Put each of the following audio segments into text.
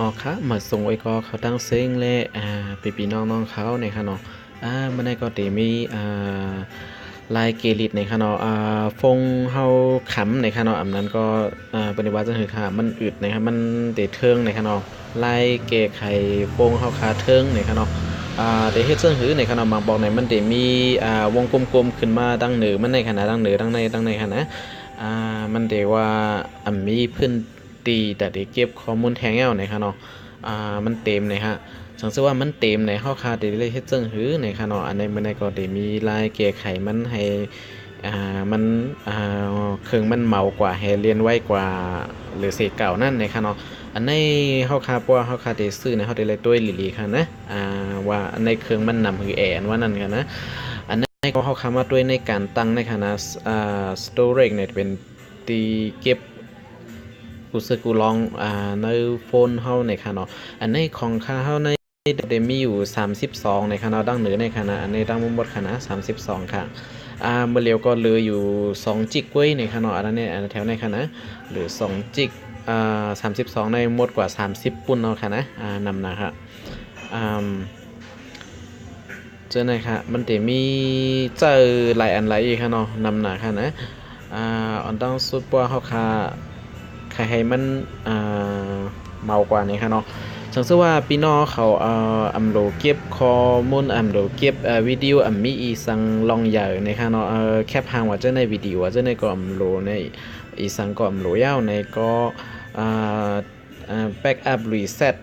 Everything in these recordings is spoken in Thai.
อ๋อครับมาส่งไว้ก็เขาตั้งเซ็งและปีน้องๆเขาในค่ะเนาะมันได้ก็ติมีลายเกลิดในค่ะเนาะฟงเฮาขำในค่ะเนาะอันนั้นก็ปฏิวัติจังคือค่ะมันอึดนะครับมันเตะเทิงในค่ะเนาะลายเกไข่ฟงเฮาคาเทิงในค่ะเนาะเตะเฮ็ดเซิงหือในค่ะเนาะบางบอกในมันเตมีวงกลมๆขึ้นมาตั้งเหนือมันในขนาดตั้งเหนือตั้งในค่ะนะมันเตว่ามีพื้นตีแต่ได้เก็บข้อมูลแทงแอวในค่ะเนาะมันเต็มเลยฮะสังเกตว่ามันเต็มในข้อคาเดเลยเฮ็ดจังหือในค่ะเนาะอันในมันในก็ได้มีลายแก้ไขมันให้มันเครื่องมันเมากว่าให้เรียนไวกว่าหรือเศษเก่านั่นในค่ะเนาะอันในเฮาคาเพราะว่าเฮาคาได้ซื้อในเฮาได้เลยตัวหลีๆค่ะนะว่าอันในเครื่องมันนำคือแอนว่านั่นกันนะอันในก็เฮาคามาด้วยในการตั้งในคณะstorage เนี่ยเป็นตีเก็บ กูซื้อกูลองในโฟนเฮาในค่ะเนาะอันในของค่าเฮาในเดมีอยู่32ในค่ะเนาะดังเหนือในค่ะนะอันในดังมุมบดค่ะนะ32ค่ะเมื่อเร็วก็เหลืออยู่2จิกเว้ยในค่ะเนาะอันนั้นเนี่ยอันแถวในค่ะนะหรือ2จิก32ในหมดกว่า30ปุ่นเนาะค่ะนะนำนะครับเจอไหนค่ะมันจะมีเจอหลายอันหลายอีกค่ะเนาะนำหนาค่ะนะอันต้องสุดปัวเฮาค่ะใครให้มันเมากว่านี้ค่ะเนาะสังเกตว่าพี่น้องเขาอัมโหลเก็บข้อมูลอัมโหลเก็บวิดีโออัมมีอีสังลองใหญ่ในค่ะเนาะแคปหางว่าเจ้าในวิดีโอว่าเจ้าในก็อัมโหลในอีสังก็อัมโหลยาวในก็อ่าแบ็กอัพรีเซ็ต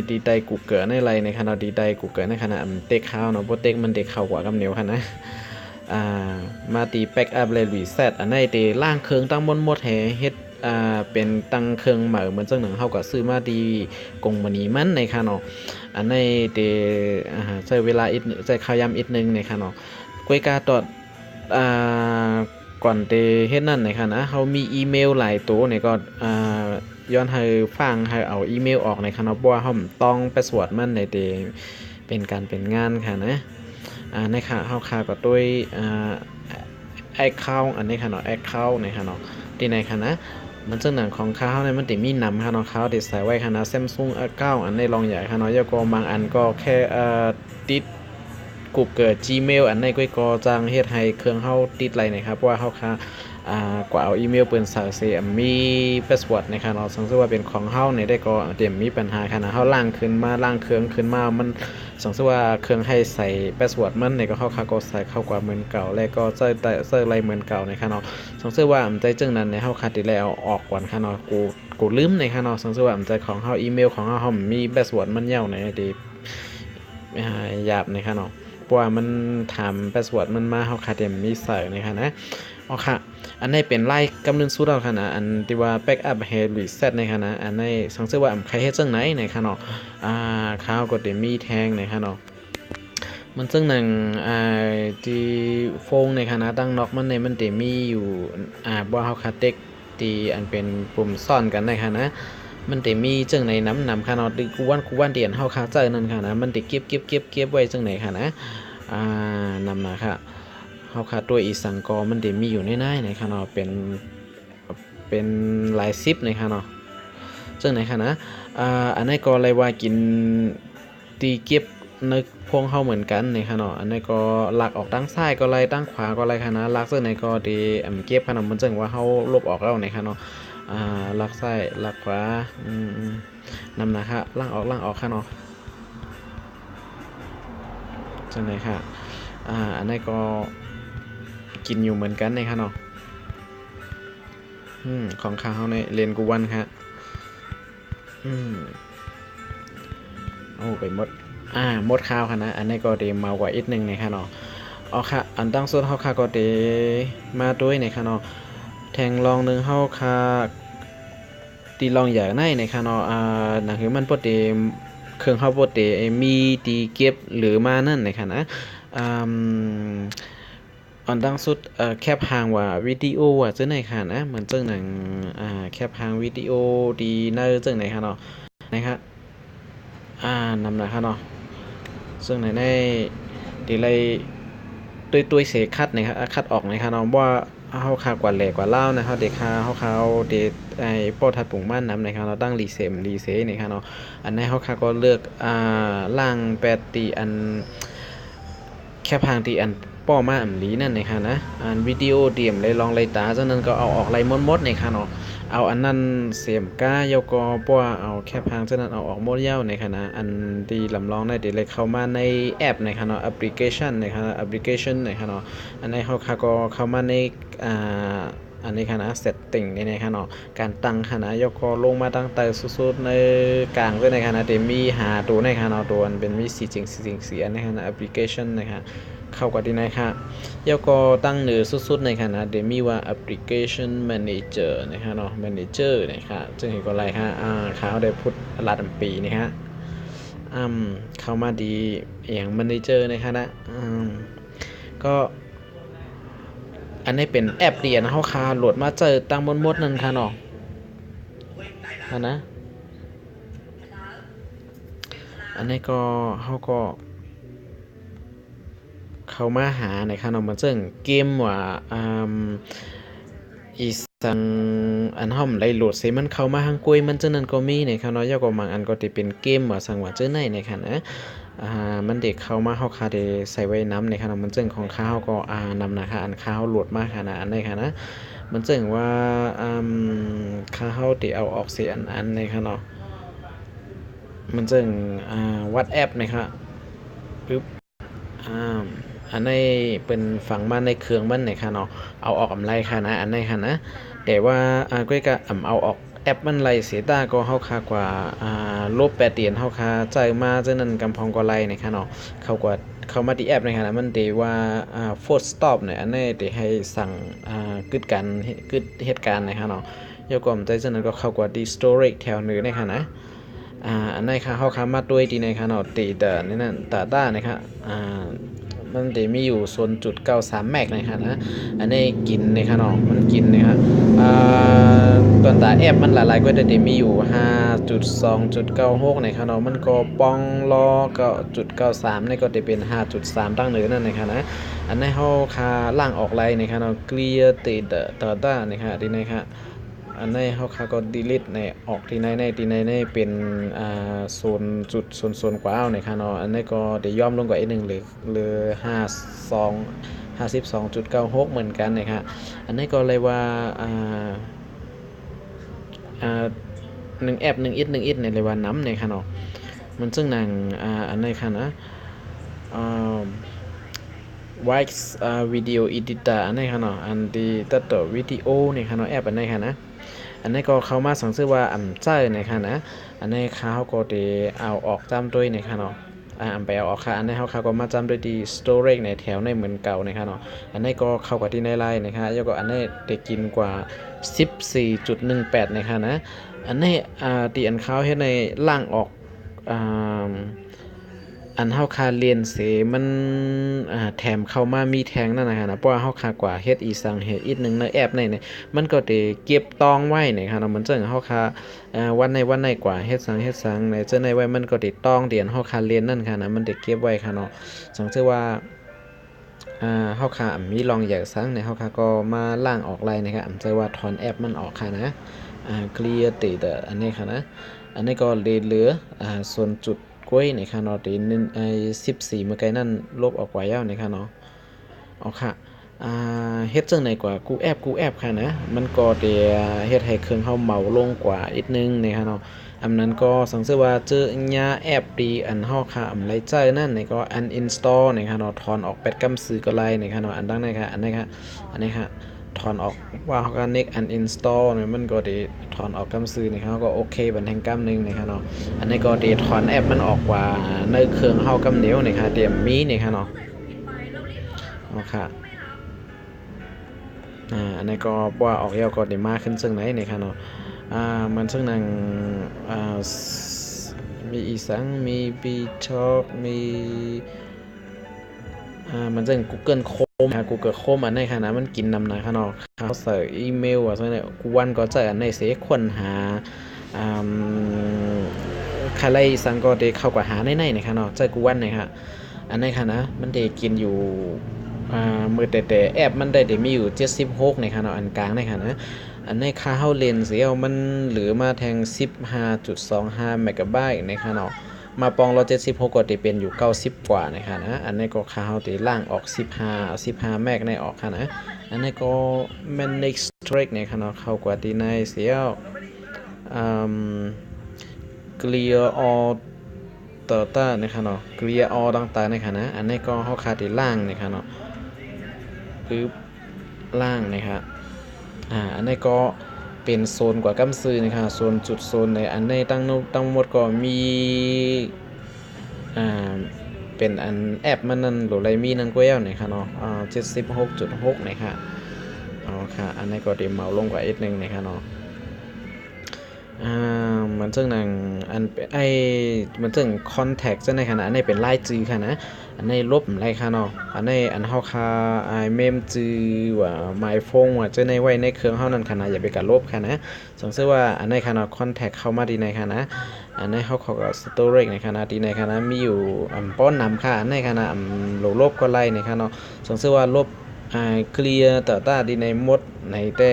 ดีไดกูเกิลในไรในขณะดีไดกูเกิลในขณะเต็กข้าวเนาะเพราะเต็กมันเต็กข้าวกว่ากับเหนียวค่ะนะมาตีแบ็กอัพเลยรีเซ็ตอันในตีล่างเครื่องตั้งบนหมดแห่เฮ็ดเป็นตั้งเครื่องเหมือนจังหนังเฮาก็ซื้อมาดีกงมณีมันในค่ะเนาะอันในตีใช้เวลาอีกใช้ข้าวยำอีกนึงในค่ะเนาะกวยกาตอดอ่าก่อนเตเฮ็ดนั่นในค่ะนะเฮามีอีเมลหลายตัวเนี่ยก็ย้อนให้ฟังให้เอาอีเมลออกในค่ะเนาะเพราะว่าเฮาต้องไปสวดมันในเตเป็นการเป็นงานค่ะนะในค่ะเฮาค่ะก็ด้วยaccount อันนี้ค่ะเนาะ account ในค่ะเนาะที่ในค่ะนะมันซึ่งหนังของเขาเนี่ยมันติมีนำค่ะเนาะเขาติดใส่ไว้ค่ะนะ Samsung account อันในลองใหญ่ค่ะเนาะแล้วก็บางอันก็แค่ติด Google Gmail อันในก็จังเฮ็ดให้เครื่องเฮาติดไรนะครับเพราะว่าเฮาค่ะกว่าเอาอีเมลเปิ้นสาวเสียมีพาสเวิร์ดในค่ะเนาะสังเกตว่าเป็นของเฮาเนี่ยได้ก็เต็มมีปัญหาค่ะนะเฮาล้างขึ้นมาล้างเครื่องขึ้นมามันสังเกตว่าเครื่องให้ใส่พาสเวิร์ดมันเนี่ยก็เข้าก็ใส่เข้ากว่าเหมือนเก่าแล้วก็เจออะไรเหมือนเก่าในค่ะเนาะสังเกตว่าใจจึงนั้นในเฮาคัดได้แล้วออกก่อนค่ะเนาะกูลืมในค่ะเนาะสังเกตว่าใจของเฮาอีเมลของเฮามีพาสเวิร์ดมันยาวในดีหยาบในค่ะเนาะเพราะว่ามันถามพาสเวิร์ดมันมาเฮาคัดได้มีใส่ในค่ะนะอ๋อค่ะอันนี้เป็นไล่กำเนิดสู้เราค่ะนะอันที่ว่าแบ็กอัพเฮดรีเซ็ตในค่ะนะอันนี้สังเกตว่าใครเฮ็ดจังไหนในค่ะเนาะข้าวก็ได้มีแทงในค่ะเนาะมันซึ่งหนังที่โฟงในคณะตั้งน็อกมันในมันเตมีอยู่บ่เฮาคาเต็กที่อันเป็นปุ่มซ่อนกันในคณะมันเตมีจังในนำค่ะเนาะกูวันเดียนเฮาคาเจอนั่นค่ะนะมันเตเก็บไว้จังไหนค่ะนะนำมาค่ะเฮาคาตัวอีสังกอมันเตมีอยู่ในๆในค่ะเนาะเป็นหลาย10ในค่ะเนาะจังไหนค่ะนะอันนี้ก็เลยว่ากินตีเก็บนึกพวงเฮาเหมือนกันในค่ะเนาะอันนี้ก็หลักออกตั้งซ้ายก็ไล่ตั้งขวาก็ไล่ค่ะนะหลักซึ่งในก็ดีเก็บค่ะเนาะมันจึงว่าเฮาลบออกแล้วในค่ะเนาะหลักซ้ายหลักขวานำนะคะล่างออกค่ะเนาะจังได๋ค่ะอันนี้ก็กินอยู่เหมือนกันในค่ะเนาะของข้าเฮาในเรียนกูวันค่ะโอ้ไปหมดหมดข้าวค่ะนะอันนี้ก็ดีมากว่าอีกนึงในค่ะเนาะอ๋อค่ะอันตั้งสุดเฮาค่ะก็ดีมาด้วยในค่ะเนาะแทงลองนึงเฮาค่ะตีลองอย่างในค่ะเนาะหนังคือมันบ่ได้เครื่องเฮาบ่ได้มีตีเก็บหรือมานั่นในค่ะนะอ่าอันตั้งสุดแคปหางว่าวิดีโอว่าจังไหนค่ะนะเหมือนจังหนังแคปหางวิดีโอดีเนอจังไหนค่ะเนาะนะครับนำนะคะเนาะซึ่งในดีเลยตัวเสคัดนะครับคัดออกนะครับเนาะว่า เฮาคากว่าแหลกว่าลาวนะครับเด็กคาเฮาคาเด็กไอ้ป้อทัดปุ่งบ้านน้ำนะครับเราตั้งรีเซนี่ครับเนาะอันนี้เฮาคาก็เลือกล่างแปดตีอันแค่พางตีอันป้อมาอำลีนั่นนะครับนะอันวิดีโอเดียมเลยลองเลยตาจากนั้นก็เอาออกไล่มดๆนี่ครับเนาะเอาอันนั้นเสียมก้ายกอป้อเอาแค่พางจากนั้นเอาออกหมดยาวนี่ครับนะอันที่ลำลองได้เดี๋ยวเลยเข้ามาในแอปนะครับเนาะแอปพลิเคชันนะครับแอปพลิเคชันนะครับเนาะอันนี้เฮาคาก็เข้ามาในอ่า อันนี้ค่ะนะเซตติ้งนี่นะคะเนาะการตั้งค่ะนะยกคอลงมาตั้งแต่สุดๆในกลางด้วยนะคะนะเดี๋ยวมีหาตัวในค่ะเนาะตัวมันเป็นมีสีจริงสีอันนะคะนะแอปพลิเคชันนะคะเข้ากับที่ไหนค่ะยกคอตั้งเหนือสุดๆในค่ะนะเดี๋ยวมีว่าแอปพลิเคชันแมเนเจอร์นะคะเนาะแมเนเจอร์นะคะจึงเห็นก็อะไรค่ะเขาได้พูดลาดปีนี่ฮะเข้ามาดีอย่างแมเนเจอร์นะคะนะก็อันนี้เป็นแอปเดียนเฮาคาโหลดมาเจอตั้งหมดนั่นค่ะเนาะนะอันนี้ก็เฮาก็เข้ามาหาในค่ะเนาะมันซึ่งเกมว่าอีสังอันเฮาได้โหลดสิมันเข้ามาทางกุยมันจังนั้นก็มีในค่ะเนาะยาก็บางอันก็สิเป็นเกมว่าสังว่าจังไหนในค่ะนะมันเด็กเข้ามาเฮาคาได้ใส่ไว้น้ำในค่ะเนาะมันจึงของข้าเฮาก็นำนะคะอันข้าเฮาโหลดมาค่ะนะอันนี้ค่ะนะมันจึงว่าข้าเฮาได้เอาออกเสียอันในค่ะเนาะมันจึงวัดแอปนะครับปึ๊บอันนี้เป็นฝังมาในเครื่องมันในค่ะเนาะเอาออกอำไรค่ะนะอันนี้ค่ะนะแต่ว่าก็ก็เอาออกแอปมันไรเสียตาก็เฮาค่ากว่าลบ8เหรียญเฮาค่าจ่ายมาจังนั้นกำพองก็ไรในค่ะเนาะเขากว่าเข้ามาที่แอปในค่ะนะมันได้ว่าforce stop เนี่ยอันนี้ได้ให้สั่งกึดกันกึดเหตุการณ์ในค่ะเนาะยกกว่าใจจังนั้นก็เข้ากว่าดี storage แถวเหนือในค่ะนะอันนี้ค่ะเฮาค้ามาด้วยที่ในค่ะเนาะตีแต่นี่นั่นตาต้านะครับมันจะมีอยู่0.93 แมกนะครับนะอันนี้กินนะครับเนาะมันกินนะครับตัวตาแอปมันหลายๆก็จะมีอยู่ 5.2.96 นะครับเนาะมันก็ปองรอก็0.93นี่ก็จะเป็น 5.3 ตั้งเหนือนั่นนะครับนะอันนี้เฮาค่าล่างออกไลน์นะครับเนาะ clear data นะครับที่นี่ครับอันนี้เฮาค่าก็ delete ในออกที่ในเป็น0.00กว่านะครับเนาะอันนี้ก็ได้ย่อมลงกว่าอีกนึงหรือ52 เหมือนกันนะครับอันนี้ก็เลยว่า1แอป1อิทเนี่ยเลยว่าน้ำเนี่ยค่ะเนาะมันซึ่งนางอันนี้ค่ะนะWix Video Editor อันนี้ค่ะเนาะอันที่ตัดต่อวิดีโอเนี่ยค่ะเนาะแอปอันนี้ค่ะนะอันนี้ก็เข้ามาสั่งซื้อว่าใจเนี่ยค่ะนะอันนี้เขาก็ได้เอาออกจำด้วยเนี่ยค่ะเนาะไปเอาออกค่ะอันนี้เขาก็มาจำด้วยที่ storage ในแถวในเหมือนเก่านะครับเนาะอันนี้ก็เข้ากับที่ในไลน์นะครับแล้วก็อันนี้ได้กินกว่า 14.18 นะครับนะอันนี้ตีอันเขาให้ในล่างออกอันเฮาคาเรียนเสมันแถมเข้ามามีแทงนั่นนะเพราะว่าเฮาคากว่าเฮ็ดอีสังเฮ็ดอีกนึงในแอปนี่มันก็ได้เก็บตองไว้นะครับมันจังเฮาคาวันในกว่าเฮ็ดสังในจังในไว้มันก็ได้ตองเดียนเฮาคาเรียนนั่นค่ะนะมันได้เก็บไว้ค่ะเนาะสังเกตว่าเฮาคามีลองอยากสังในเฮาคาก็มาล้างออกไลน์นะครับใจว่าถอนแอปมันออกค่ะนะclear data อันนี้ค่ะนะอันนี้ก็เหลือส่วนจุดก้วยในค่ะเนาะตี14เมื่อไกลนั่นลบออกไว้แล้วในค่ะเนาะเอาค่ะเฮ็ดจังไหนกว่ากูแอปค่ะนะมันก็เดี๋ยวเฮ็ดให้เครื่องเฮาเมาลงกว่าอีกนึงในค่ะเนาะอันนั้นก็สังเกตว่าเจอญาแอปดีอันเฮาค่ะอำไรใจนั่นนี่ก็ uninstall ในค่ะเนาะถอนออก8กำซื้อก็ไล่ในค่ะเนาะอันดังในค่ะอันนี้ค่ะถอนออกว่าเขาก็ next uninstall เนี่ยมันก็ได้ถอนออกกำซื้อนี่เขาก็โอเคบันแห่งกำนึงนะครับเนาะอันนี้ก็ได้ถอนแอปมันออกกว่าในเครื่องเฮากำเหนียวนี่ค่ะเตรียมมีนี่ค่ะเนาะโอเคอันนี้ก็ว่าออกยาวก็ได้มาขึ้นซึ่งไหนนี่ค่ะเนาะมันซึ่งนังมีอีสังมีบีช็อกมีมันจะ Google Chrome Google Chrome อันไหนค่ะนะมันกินนำนะคะเนาะเขาใส่อีเมลว่าซั่นเนี่ยกูวันก็จะอันไหนเสค้นหาใครสังก็ได้เข้ากับหาในนะคะเนาะใจกูวันเนี่ยค่ะอันไหนค่ะนะมันได้กินอยู่ มือแต่แอปมันได้มีอยู่76นะครับเนาะอันกลางนะครับนะอันในค่าเฮาเล่นเสียมันเหลือมาแทง 15.25 เมกะไบต์นะครับเนาะมาปองเรา76ก็จะเป็นอยู่90กว่านะครับนะอันนี้ก็ค่าเฮาตีล่างออก15แมกในออกค่ะนะอันนี้ก็ manage strike นะครับเนาะเข้ากว่าตีในเสียอืม clear all ต่อต้านนะครับเนาะ clear all ต่างๆนะครับนะอันนี้ก็เฮาคาตีล่างนะครับเนาะปึ๊บล่างนะครับอันนี้ก็เป็นโซนกว่ากำซื้อนะครับโซนจุดโซนในอันนี้ตั้งหมดก็มีอ่าเป็นอันแอปมันนั่นหรือไรมีนั่นก็แล้วนะครับเนาะ76.6นะครับอ๋อค่ะอันนี้ก็เดี๋ยวเมาลงกว่าอีกนึงนะครับเนาะมันซึ่งนังอันมันซึ่งคอนแทคจะในขณะอันนี้เป็นไล่จื้อค่ะนะอันนี้ลบไรค่ะเนาะอันนี้อันเฮาคาเมมจื้อว่าไมโฟนว่าจะในไว้ในเครื่องเฮานั่นค่ะนะอย่าไปการลบค่ะนะสงสัยว่าอันนี้ค่ะเนาะคอนแทคเข้ามาดีในค่ะนะอันนี้เฮาเขาก็สโตเรจในค่ะนะดีในค่ะนะมีอยู่ป้อนนำค่ะอันนี้ค่ะนะลบก็ไล่ในค่ะเนาะสงสัยว่าลบเคลียร์ต่อต้าดีในหมดในแต่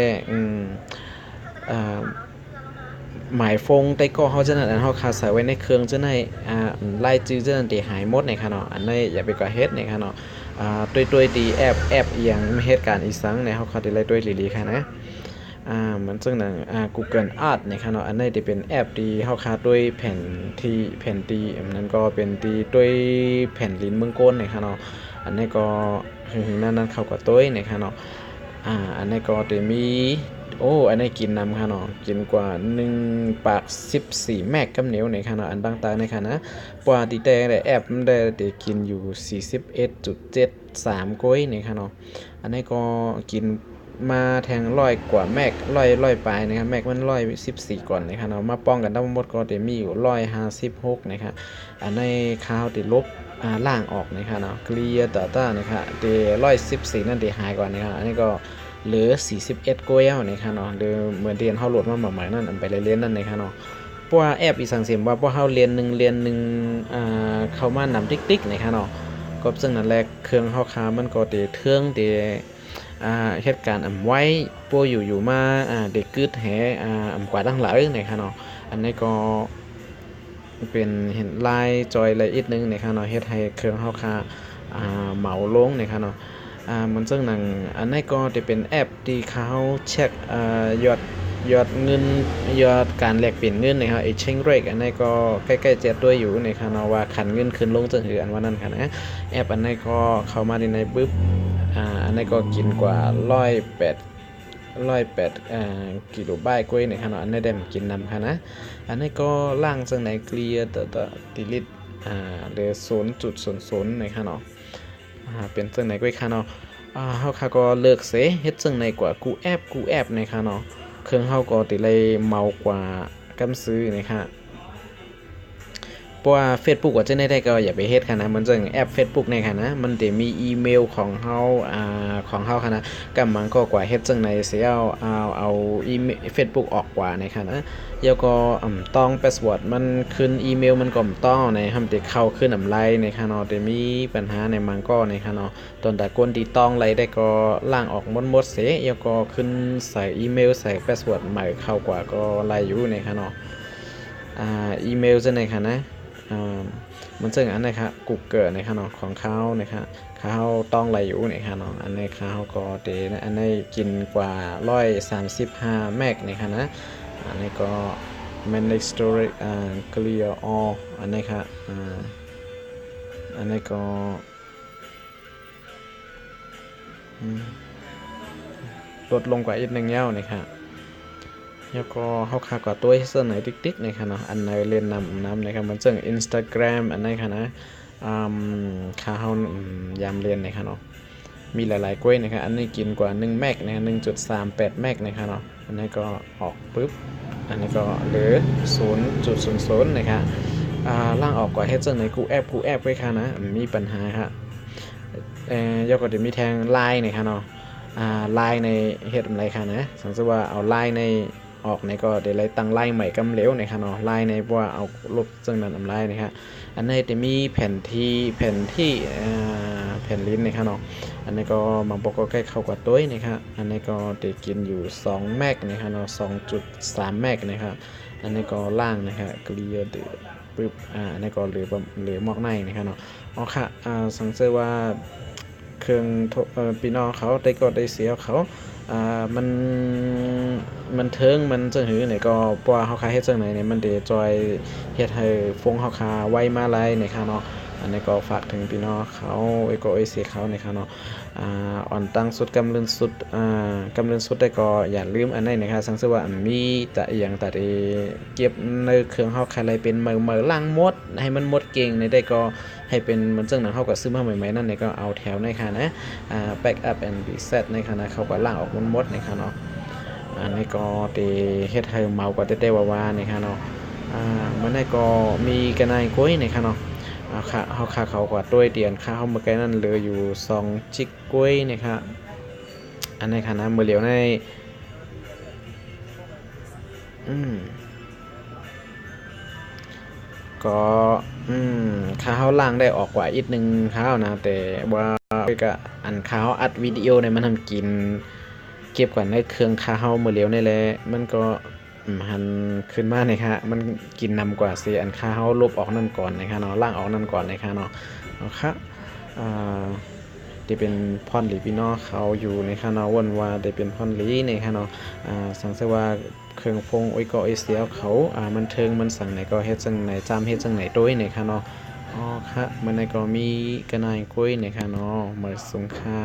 หมายฟงแต่ก็เขาจะนั่นอันเขาคาใส่ไว้ในเครื่องจะในไล่จื้อจะนั่นตีหายหมดในค่ะเนาะอันนี้อย่าไปก่อเฮ็ดในค่ะเนาะตัวตีแอบเอียงไม่เฮ็ดการอีสังในเขาคาตีไล่ตัวลีๆค่ะนะมันซึ่งหนังGoogle Art ในค่ะเนาะอันนี้จะเป็นแอปที่เขาคาด้วยแผ่นตีอันนั้นก็เป็นตีด้วยแผ่นลิ้นเมืองก้นในค่ะเนาะอันนี้ก็นั่นเข้ากับตัวในค่ะเนาะอันนี้ก็จะมีอันนี้กินนำค่ะเนาะกินกว่า1ปาก14แมกกำเหนียวในค่ะเนาะอันต่างๆในค่ะนะปกติแต่แอปมันได้กินอยู่41.73ก้อยในค่ะเนาะอันนี้ก็กินมาแทง100กว่าแมก100ปลายนะครับแมกมัน114ก่อนนะครับเนาะมาป้องกันทั้งหมดก็จะมีอยู่156นะครับอันนี้ข้าวติดลบล่างออกนะครับเนาะเคลียร์Dataนะครับเด114นั่นเดหายก่อนนะครับอันนี้ก็เหลือ41ก้อยนะครับเนาะหรือเหมือนเรียนเฮาโหลดมาใหม่ๆนั่นอันไปเรียนนั่นนะครับเนาะเพราะว่าแอปอีสังเสียมว่าพวกเฮาเรียนหนึ่งเข้ามานำติ๊กๆนะครับเนาะก็ซึ่งนั่นแหละเครื่องเฮาค้ามันก็เตเทืองเตเหตุการณ์ไว้ปัวอยู่มาเด็กกึดแหกว่าตั้งหลายนะครับเนาะอันนี้ก็เป็นเห็นลายจอยอะไรอีกนึงนะครับเนาะเฮ็ดให้เครื่องเฮาค้าเหมาลงนะครับเนาะมันซึ่งหนังอันนี้ก็จะเป็นแอปที่เขาเช็คยอดเงินยอดการแลกเปลี่ยนเงินนะครับexchange rate อันนี้ก็ใกล้ๆเจ็ดด้วยอยู่นะครับเนาะว่าขันเงินขึ้นลงจังหืออันว่านั้นค่ะนะแอปอันนี้ก็เข้ามาในปึ๊บอันนี้ก็กินกว่า108กิโลไบต์กว่านะครับเนาะอันนี้ได้มากินนำค่ะนะอันนี้ก็ล่างจังไหนเคลียร์ต่อติลิตเหลือ0.00นะครับเนาะเป็นจังไหนกว่าค่ะเนาะเฮาค่ะก็เลิกเสเฮ็ดจังไหนกว่ากูแอปนะคะเนาะเครื่องเฮาก็ติเลยเมากว่ากำซื้อนะคะเพราะว่า Facebook ว่าจะได้ก็อย่าไปเฮ็ดค่ะนะมันจังแอป Facebook ในค่ะนะมันจะมีอีเมลของเฮาค่ะนะกำมันก็กว่าเฮ็ดจังไหนสิเอาอีเมล Facebook ออกกว่าในค่ะนะแล้วก็ต้องพาสเวิร์ดมันขึ้นอีเมลมันก็ต้องในทำติเข้าขึ้นไลน์ในค่ะเนาะแต่มีปัญหาในมันก็ในค่ะเนาะตอนแต่คนที่ต้องไลน์ได้ก็ล่างออกหมดเสียแล้วก็ขึ้นใส่อีเมลใส่พาสเวิร์ดใหม่เข้ากว่าก็ไลน์อยู่ในค่ะเนาะอีเมลจะในค่ะนะมันซึ่งอันนี้ครับ Google นะครับเนาะของเขานะครับเขาต้องไหลอยู่นะครับเนาะอันนี้เขาก็เดอันนี้กินกว่า135แมกนะครับนะอันนี้ก็ manage storage clear all อันนี้ครับอันนี้ก็ลดลงกว่าอีก1เย้านะครับแล้วก็เขาคากว่าตัวเสนอติ๊กๆนะครับเนาะอันไหนเล่นนำนะครับมันซึ่ง Instagram อันนี้ค่ะนะค่าเฮายามเรียนนะครับเนาะมีหลายๆกล้วยนะครับอันนี้กินกว่า1แมกนะ1.38แมกนะครับเนาะอันนี้ก็ออกปึ๊บอันนี้ก็เหลือ 0.00 นะครับล่างออกกว่าเฮ็ดจังไหนกูแอปไว้ค่ะนะมีปัญหาครับยกก็จะมีแทงไลน์นะครับเนาะไลน์ในเฮ็ดอะไรค่ะนะสมมุติว่าเอาไลน์ใน ออกในก็ได้ไล่ตั้งไล่ใหม่กำเหลวนะครับเนาะไล่ในว่าเอาลบซึ่งนั้นอำไล่นะครับอันนี้จะมีแผ่นที่แผ่นลิ้นนะครับเนาะอันนี้ก็บางปกก็ใกล้เข้ากับตัวนะครับอันนี้ก็ได้กินอยู่2แมกนะครับเนาะ2.3แมกนะครับอันนี้ก็ล่างนะครับเกลียดปึ๊บอันนี้ก็เหลือหมอกในนะครับเนาะอ๋อค่ะสังเกตว่าเครื่องพี่น้องเขาได้ก็ได้เสียเขามันเทิงมันจังหือเนี่ยก็เพราะว่าเฮาคาเฮ็ดจังไหนเนี่ยมันได้จอยเฮ็ดให้ฟงเฮาคาไวมาหลายนะคะเนาะอันนี้ก็ฝากถึงพี่น้องเขาก็เสียเขานะคะเนาะอ่อนตั้งสุดกำเรินสุดกำเรินสุดได้ก็อย่าลืมอันนั้นนะคะสังเกตว่ามีแต่อหย่างแต่เก็บในเครื่องเฮาคาอะไรเป็นเมอล้างมดให้มันหมดเก่งในได้ก็ให้เป็นมันจังนั้นเฮาก็ซื้อมาใหม่ๆนั่นเนี่ยก็เอาแถวในค่ะนะback up and reset ในค่ะนะเขาก็ล้างออกหมดนะคะเนาะอันนี้ก็ตีเฮ็ดให้เมาก็เต้ๆว่าๆนะคะเนาะมันได้ก็มีกระนายก้อยนะคะเนาะค่าเขาก็ด้วยเดียนค่าเฮาเมื่อกี้นั่นเหลืออยู่2จิกก้อยนะคะอันนี้ค่ะนะมื้อเหลียวในก็ค่าเฮาล้างได้ออกกว่าอีกนึงข้าวนะแต่ว่าก็อันข้าวอัดวิดีโอเนี่ยมันทำกินเก็บกว่าในเครื่องข้าวมื้อเหลียวนี่แหละมันก็หันขึ้นมานี่ครับมันกินนำกว่าสิอันข้าวลบออกนั่นก่อนนะครับเนาะล้างออกนั่นก่อนนะครับเนาะเอาครับอ่าที่เป็นพรหลีพี่น้องเขาอยู่ในคานาวนว่าได้เป็นพรหลีในคานาสังเกตว่าเครื่องฟงโอ้ยก็เสียเขามันเทิงมันสั่งไหนก็เฮ็ดจังไหนจำเฮ็ดจังไหนด้วยในคานาอ๋อครับมันในก็มีกระนายกุ้ยในคานาเหมือนสงคา